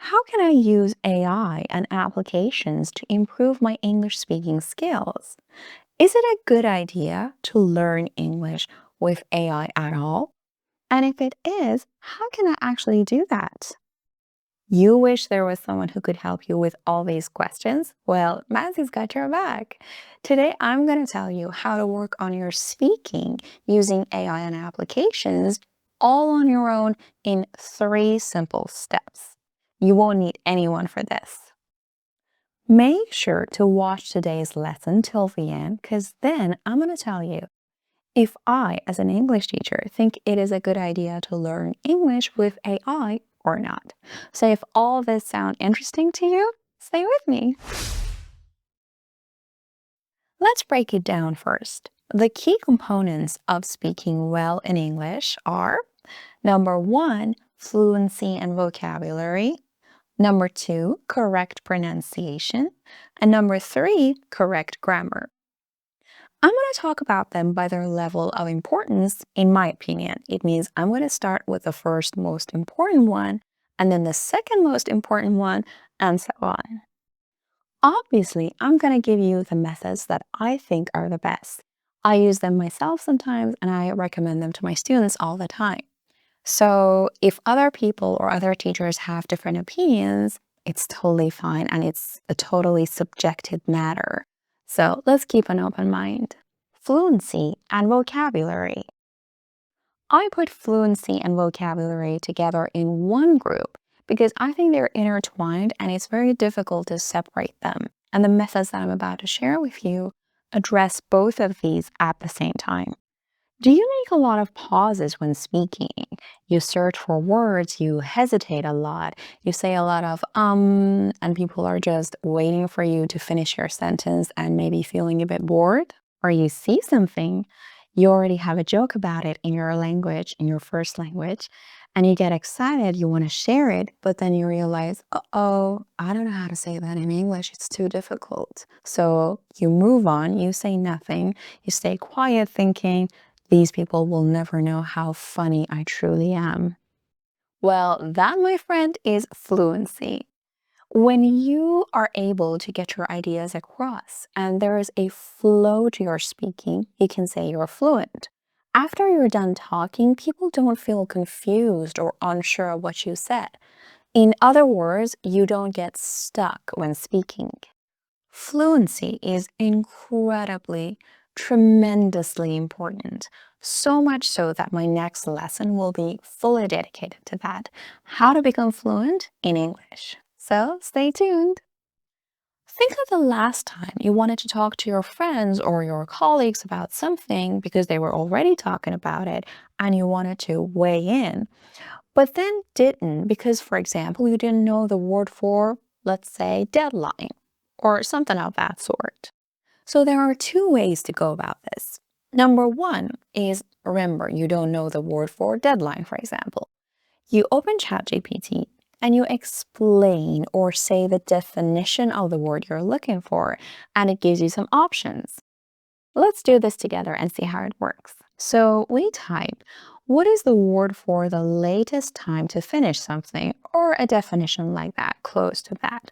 How can I use AI and applications to improve my English speaking skills? Is it a good idea to learn English with AI at all? And if it is, how can I actually do that? You wish there was someone who could help you with all these questions? Well, Mazzy's got your back. Today, I'm going to tell you how to work on your speaking using AI and applications all on your own in 3 simple steps. You won't need anyone for this. Make sure to watch today's lesson till the end because then I'm going to tell you if I, as an English teacher, think it is a good idea to learn English with AI or not. So if all this sounds interesting to you, stay with me. Let's break it down first. The key components of speaking well in English are number one, fluency and vocabulary. Number two, correct pronunciation. And number three, correct grammar. I'm going to talk about them by their level of importance, in my opinion. It means I'm going to start with the first most important one, and then the second most important one, and so on. Obviously, I'm going to give you the methods that I think are the best. I use them myself sometimes, and I recommend them to my students all the time. So if other people or other teachers have different opinions, it's totally fine, and it's a totally subjective matter. So let's keep an open mind. Fluency and vocabulary. I put fluency and vocabulary together in one group because I think they're intertwined and it's very difficult to separate them. And the methods that I'm about to share with you address both of these at the same time. Do you make a lot of pauses when speaking? You search for words, you hesitate a lot, you say a lot of and people are just waiting for you to finish your sentence and maybe feeling a bit bored? Or you see something, you already have a joke about it in your language, in your first language, and you get excited, you want to share it, but then you realize, oh, I don't know how to say that in English, it's too difficult. So you move on, you say nothing, you stay quiet thinking, these people will never know how funny I truly am. Well, that, my friend, is fluency. When you are able to get your ideas across and there is a flow to your speaking, you can say you're fluent. After you're done talking, people don't feel confused or unsure of what you said. In other words, you don't get stuck when speaking. Fluency is incredibly, tremendously important. So much so that my next lesson will be fully dedicated to that. How to become fluent in English. So stay tuned. Think of the last time you wanted to talk to your friends or your colleagues about something because they were already talking about it and you wanted to weigh in, but then didn't because, for example, you didn't know the word for, let's say, deadline or something of that sort. So there are two ways to go about this. Number one is, remember, you don't know the word for deadline, for example. You open ChatGPT and you explain or say the definition of the word you're looking for, and it gives you some options. Let's do this together and see how it works. So we type, what is the word for the latest time to finish something, or a definition like that, close to that.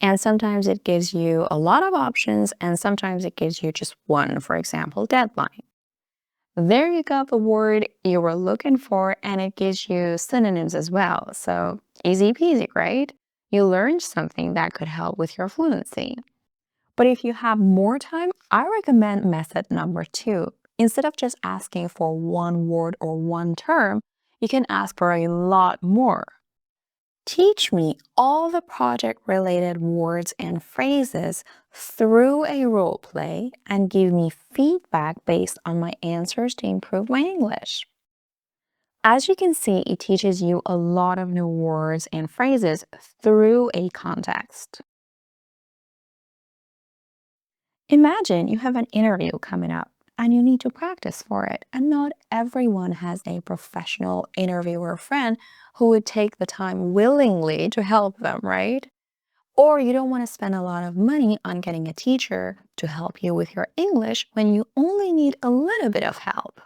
And sometimes it gives you a lot of options, and sometimes it gives you just one, for example, deadline. There you got the word you were looking for, and it gives you synonyms as well. So easy peasy, right? You learned something that could help with your fluency. But if you have more time, I recommend method number two. Instead of just asking for one word or one term, you can ask for a lot more. Teach me all the project-related words and phrases through a role play and give me feedback based on my answers to improve my English. As you can see, it teaches you a lot of new words and phrases through a context. Imagine you have an interview coming up and you need to practice for it. And not everyone has a professional interviewer friend who would take the time willingly to help them, right? Or you don't want to spend a lot of money on getting a teacher to help you with your English when you only need a little bit of help.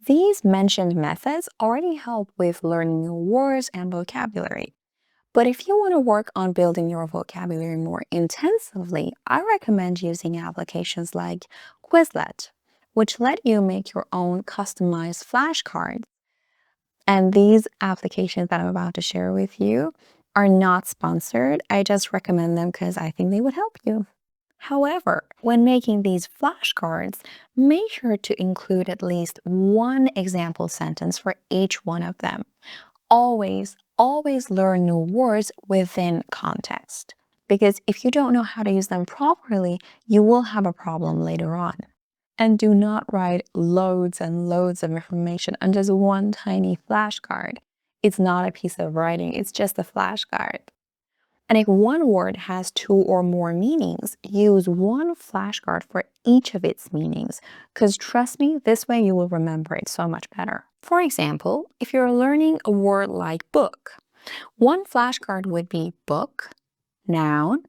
These mentioned methods already help with learning new words and vocabulary. But if you want to work on building your vocabulary more intensively, I recommend using applications like Quizlet, which let you make your own customized flashcards. And these applications that I'm about to share with you are not sponsored. I just recommend them because I think they would help you. However, when making these flashcards, make sure to include at least one example sentence for each one of them. Always learn new words within context. Because if you don't know how to use them properly, you will have a problem later on. And do not write loads and loads of information on just one tiny flashcard. It's not a piece of writing, it's just a flashcard. And if one word has two or more meanings, use one flashcard for each of its meanings, because trust me, this way you will remember it so much better. For example, if you're learning a word like book, one flashcard would be book, noun,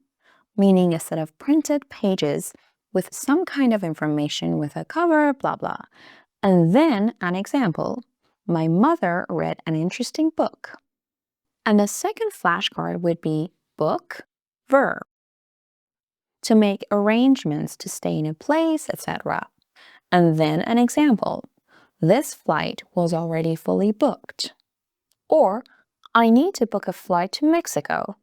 meaning a set of printed pages with some kind of information with a cover, blah, blah. And then an example, my mother read an interesting book. And the second flashcard would be book, verb, to make arrangements to stay in a place, etc. And then an example, this flight was already fully booked. Or, I need to book a flight to Mexico.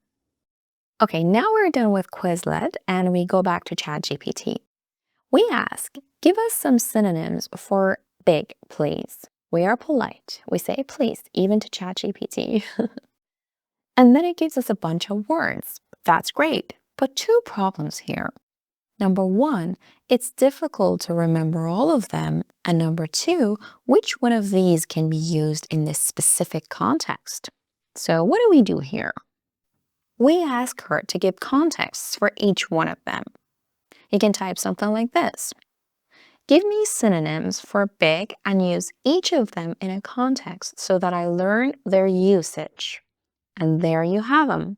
Okay, now we're done with Quizlet and we go back to ChatGPT. We ask, give us some synonyms for big, please. We are polite. We say please, even to ChatGPT. And then it gives us a bunch of words. That's great, but two problems here. Number one, it's difficult to remember all of them. And number two, which one of these can be used in this specific context? So what do we do here? We ask her to give contexts for each one of them. You can type something like this. Give me synonyms for big and use each of them in a context so that I learn their usage. And there you have them.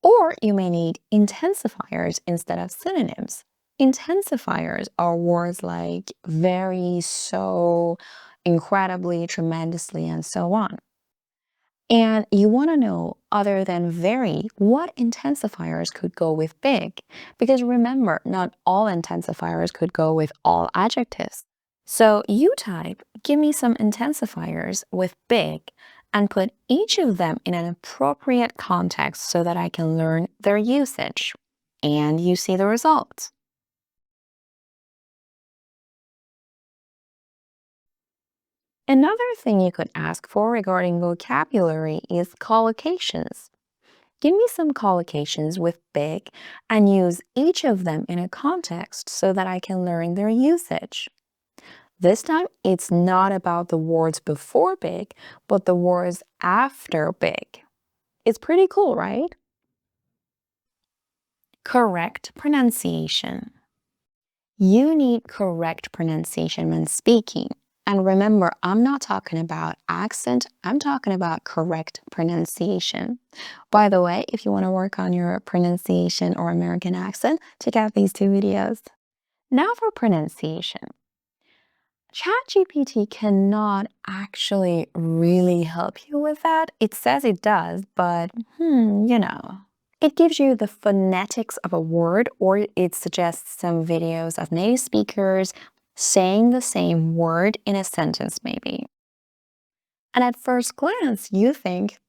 Or you may need intensifiers instead of synonyms. Intensifiers are words like very, so, incredibly, tremendously, and so on. And you want to know, other than very, what intensifiers could go with big. Because remember, not all intensifiers could go with all adjectives. So you type, give me some intensifiers with big, and put each of them in an appropriate context so that I can learn their usage. And you see the results. Another thing you could ask for regarding vocabulary is collocations. Give me some collocations with big and use each of them in a context so that I can learn their usage. This time, it's not about the words before big, but the words after big. It's pretty cool, right? Correct pronunciation. You need correct pronunciation when speaking. And remember, I'm not talking about accent, I'm talking about correct pronunciation. By the way, if you want to work on your pronunciation or American accent, check out these two videos. Now for pronunciation. ChatGPT cannot actually really help you with that. It says it does, but you know. It gives you the phonetics of a word, or it suggests some videos of native speakers saying the same word in a sentence, maybe. And at first glance, you think,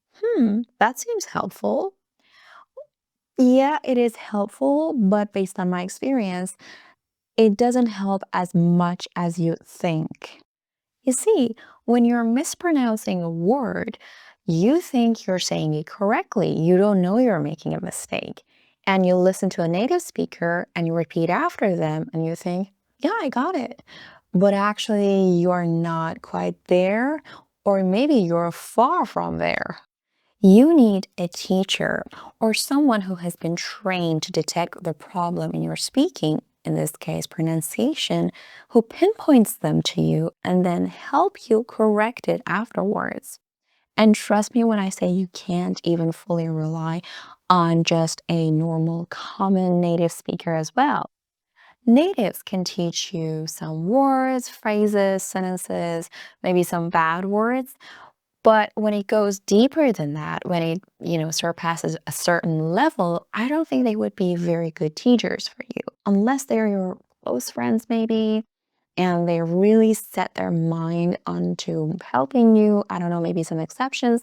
that seems helpful. Yeah, it is helpful, but based on my experience, it doesn't help as much as you think. You see, when you're mispronouncing a word, you think you're saying it correctly. You don't know you're making a mistake. And you listen to a native speaker and you repeat after them and you think, yeah, I got it. But actually, you're not quite there, or maybe you're far from there. You need a teacher or someone who has been trained to detect the problem in your speaking, in this case pronunciation, who pinpoints them to you and then help you correct it afterwards. And trust me when I say you can't even fully rely on just a normal common native speaker as well. Natives can teach you some words, phrases, sentences, maybe some bad words. But when it goes deeper than that, when it, surpasses a certain level, I don't think they would be very good teachers for you unless they're your close friends, maybe, and they really set their mind onto helping you. I don't know, maybe some exceptions,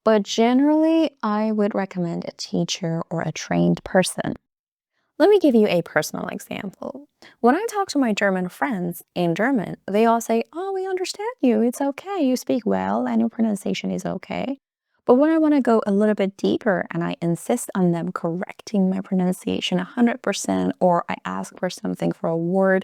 but generally, I would recommend a teacher or a trained person. Let me give you a personal example. When I talk to my German friends in German, they all say, "Oh, we understand you. It's okay. You speak well and your pronunciation is okay." But when I want to go a little bit deeper and I insist on them correcting my pronunciation 100%, or I ask for something for a word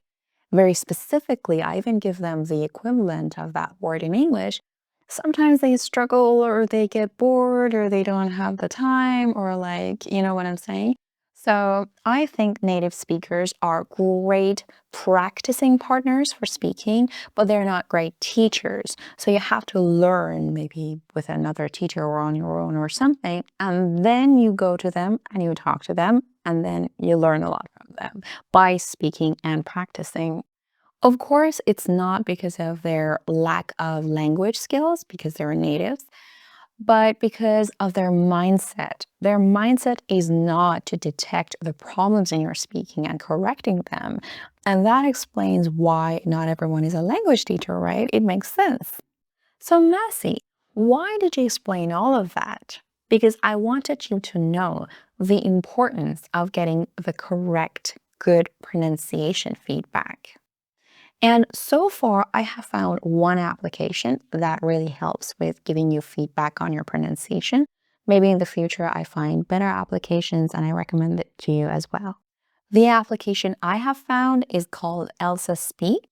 very specifically, I even give them the equivalent of that word in English. Sometimes they struggle or they get bored or they don't have the time or like, you know what I'm saying? So I think native speakers are great practicing partners for speaking, but they're not great teachers. So you have to learn maybe with another teacher or on your own or something. And then you go to them and you talk to them, and then you learn a lot from them by speaking and practicing. Of course, it's not because of their lack of language skills, because they're natives, but because of their mindset. Their mindset is not to detect the problems in your speaking and correcting them. And that explains why not everyone is a language teacher, right? It makes sense. So, Massey, why did you explain all of that? Because I wanted you to know the importance of getting the correct, good pronunciation feedback. And so far, I have found one application that really helps with giving you feedback on your pronunciation. Maybe in the future, I find better applications and I recommend it to you as well. The application I have found is called Elsa Speak.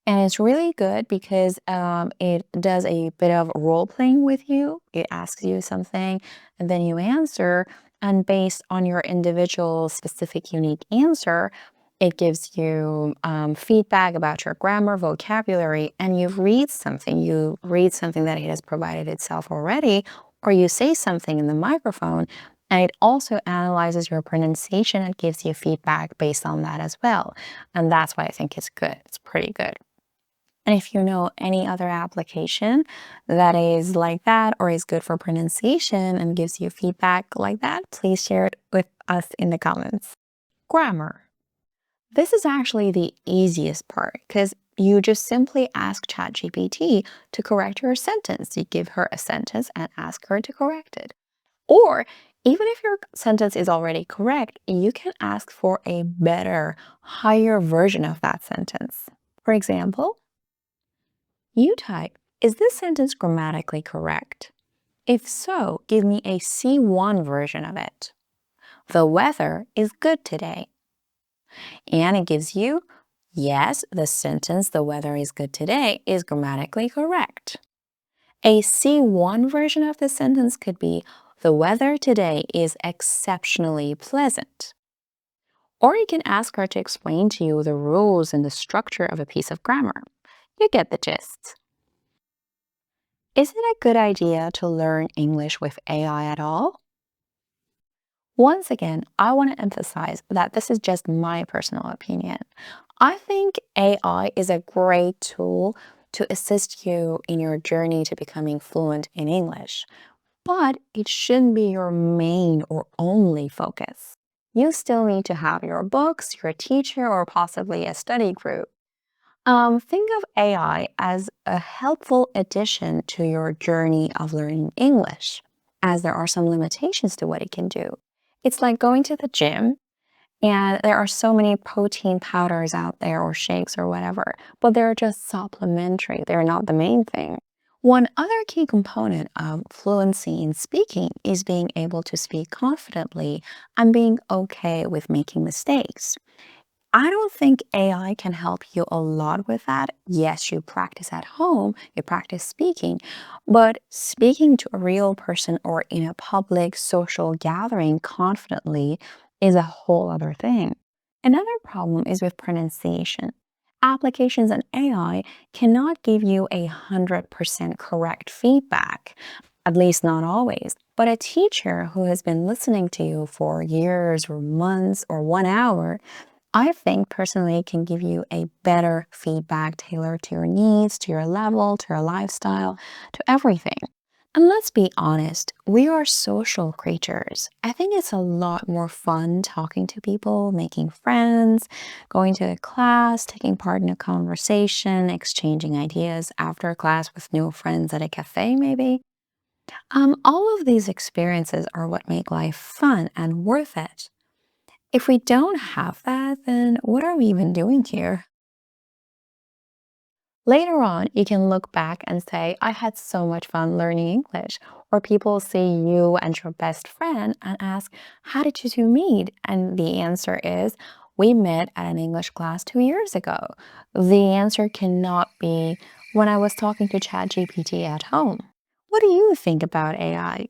And it's really good because it does a bit of role playing with you. It asks you something and then you answer. And based on your individual, specific, unique answer, it gives you feedback about your grammar, vocabulary, and you read something that it has provided itself already, or you say something in the microphone, and it also analyzes your pronunciation and gives you feedback based on that as well. And that's why I think it's good. It's pretty good. And if you know any other application that is like that or is good for pronunciation and gives you feedback like that, please share it with us in the comments. Grammar. This is actually the easiest part because you just simply ask ChatGPT to correct your sentence. You give her a sentence and ask her to correct it. Or even if your sentence is already correct, you can ask for a better, higher version of that sentence. For example, you type, "Is this sentence grammatically correct? If so, give me a C1 version of it. The weather is good today." And it gives you, yes, the sentence, "The weather is good today," is grammatically correct. A C1 version of the sentence could be, "The weather today is exceptionally pleasant." Or you can ask her to explain to you the rules and the structure of a piece of grammar. You get the gist. Is it a good idea to learn English with AI at all? Once again, I want to emphasize that this is just my personal opinion. I think AI is a great tool to assist you in your journey to becoming fluent in English, but it shouldn't be your main or only focus. You still need to have your books, your teacher, or possibly a study group. Think of AI as a helpful addition to your journey of learning English, as there are some limitations to what it can do. It's like going to the gym, and there are so many protein powders out there, or shakes, or whatever, but they're just supplementary. They're not the main thing. One other key component of fluency in speaking is being able to speak confidently and being okay with making mistakes. I don't think AI can help you a lot with that. Yes, you practice at home, you practice speaking, but speaking to a real person or in a public social gathering confidently is a whole other thing. Another problem is with pronunciation. Applications and AI cannot give you 100% correct feedback, at least not always. But a teacher who has been listening to you for years or months or 1 hour I think personally it can give you a better feedback tailored to your needs, to your level, to your lifestyle, to everything. And let's be honest, we are social creatures. I think it's a lot more fun talking to people, making friends, going to a class, taking part in a conversation, exchanging ideas after class with new friends at a cafe, maybe. All of these experiences are what make life fun and worth it. If we don't have that, then what are we even doing here? Later on, you can look back and say, I had so much fun learning English. Or people see you and your best friend and ask, how did you two meet? And the answer is, we met at an English class 2 years ago. The answer cannot be, when I was talking to ChatGPT at home. What do you think about AI?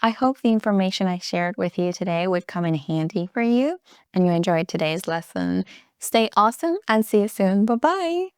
I hope the information I shared with you today would come in handy for you and you enjoyed today's lesson. Stay awesome and see you soon. Bye bye.